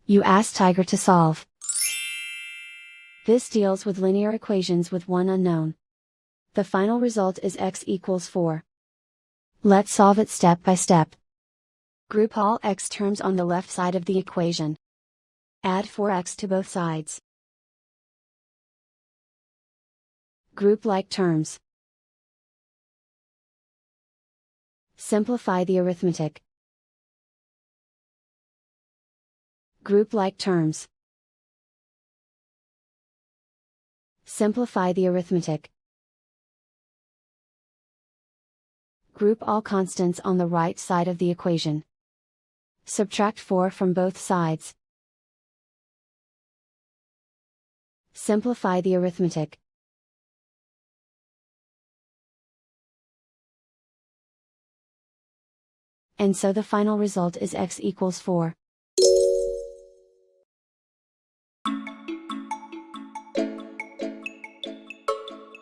You ask Tiger to solve. This deals with linear equations with one unknown. The final result is x equals 4. Let's solve it step by step. Group all x terms on the left side of the equation. Add 4x to both sides. Group like terms. Simplify the arithmetic. Group like terms. Simplify the arithmetic. Group all constants on the right side of the equation. Subtract 4 from both sides. Simplify the arithmetic. And so the final result is x equals 4.